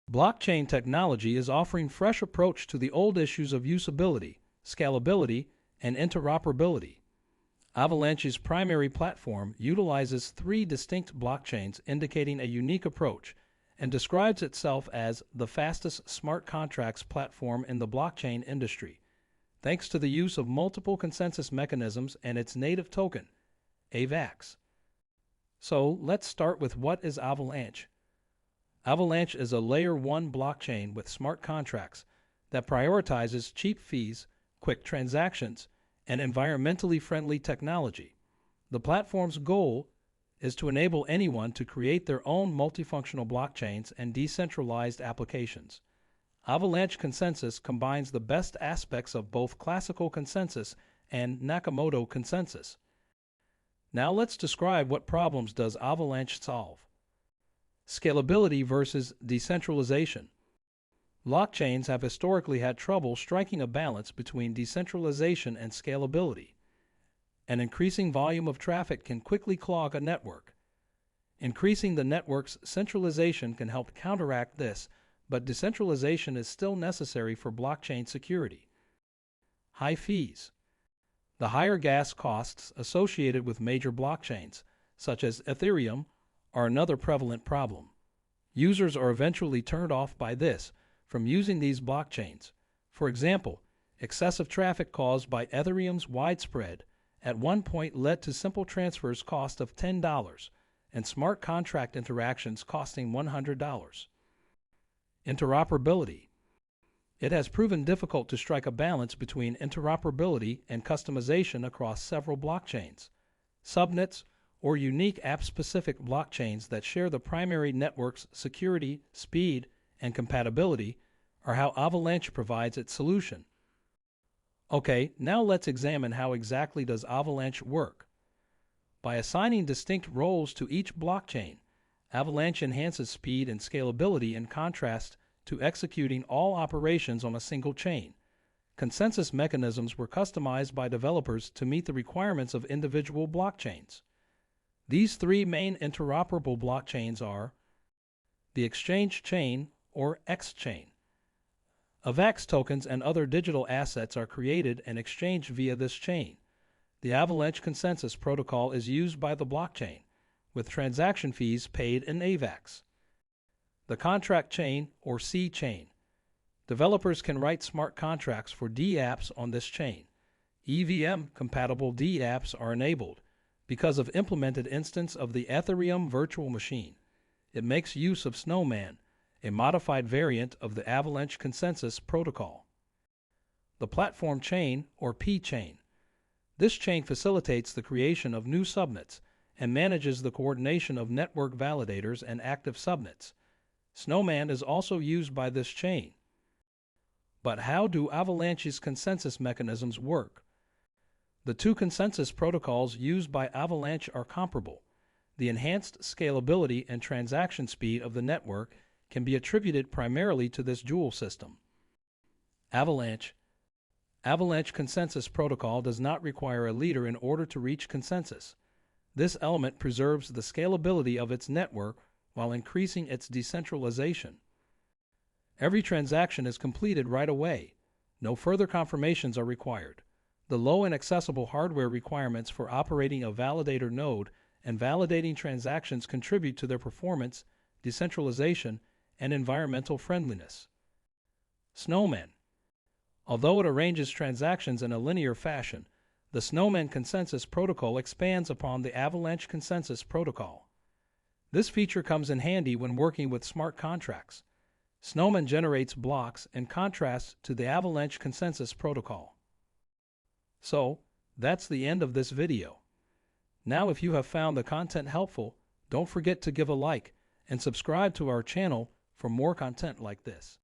Blockchain technology is offering fresh approach to the old issues of usability, scalability, and interoperability. Avalanche's primary platform utilizes three distinct blockchains, indicating a unique approach, and describes itself as the fastest smart contracts platform in the blockchain industry, thanks to the use of multiple consensus mechanisms and its native token, AVAX. So let's start with what is Avalanche. Avalanche is a Layer 1 blockchain with smart contracts that prioritizes cheap fees, quick transactions, and environmentally friendly technology. The platform's goal is to enable anyone to create their own multifunctional blockchains and decentralized applications. Avalanche Consensus combines the best aspects of both classical consensus and Nakamoto consensus. Now let's describe what problems does Avalanche solve. Scalability versus decentralization. Blockchains have historically had trouble striking a balance between decentralization and scalability. An increasing volume of traffic can quickly clog a network. Increasing the network's centralization can help counteract this, but decentralization is still necessary for blockchain security. High fees. The higher gas costs associated with major blockchains, such as Ethereum, are another prevalent problem. Users are eventually turned off by this from using these blockchains. For example, excessive traffic caused by Ethereum's widespread at one point led to simple transfers cost of $10 and smart contract interactions costing $100. Interoperability. It has proven difficult to strike a balance between interoperability and customization across several blockchains. Subnets, or unique app-specific blockchains that share the primary network's security, speed, and compatibility, are how Avalanche provides its solution. Okay, now let's examine how exactly does Avalanche work. By assigning distinct roles to each blockchain, Avalanche enhances speed and scalability in contrast to executing all operations on a single chain. Consensus mechanisms were customized by developers to meet the requirements of individual blockchains. These three main interoperable blockchains are the exchange chain, or X-chain. AVAX tokens and other digital assets are created and exchanged via this chain. The Avalanche Consensus Protocol is used by the blockchain, with transaction fees paid in AVAX. The contract chain, or C-chain. Developers can write smart contracts for dApps on this chain. EVM-compatible dApps are enabled because of implemented instance of the Ethereum virtual machine. It makes use of Snowman, a modified variant of the Avalanche Consensus Protocol. The platform chain, or P-chain. This chain facilitates the creation of new subnets and manages the coordination of network validators and active subnets. Snowman is also used by this chain. But how do Avalanche's consensus mechanisms work? The two consensus protocols used by Avalanche are comparable. The enhanced scalability and transaction speed of the network can be attributed primarily to this dual system. Avalanche Consensus Protocol does not require a leader in order to reach consensus. This element preserves the scalability of its network while increasing its decentralization. Every transaction is completed right away. No further confirmations are required. The low and accessible hardware requirements for operating a validator node and validating transactions contribute to their performance, decentralization, and environmental friendliness. Snowman. Although it arranges transactions in a linear fashion, the Snowman Consensus Protocol expands upon the Avalanche Consensus Protocol. This feature comes in handy when working with smart contracts. Snowman generates blocks in contrast to the Avalanche Consensus Protocol. So, that's the end of this video. Now, if you have found the content helpful, don't forget to give a like and subscribe to our channel for more content like this.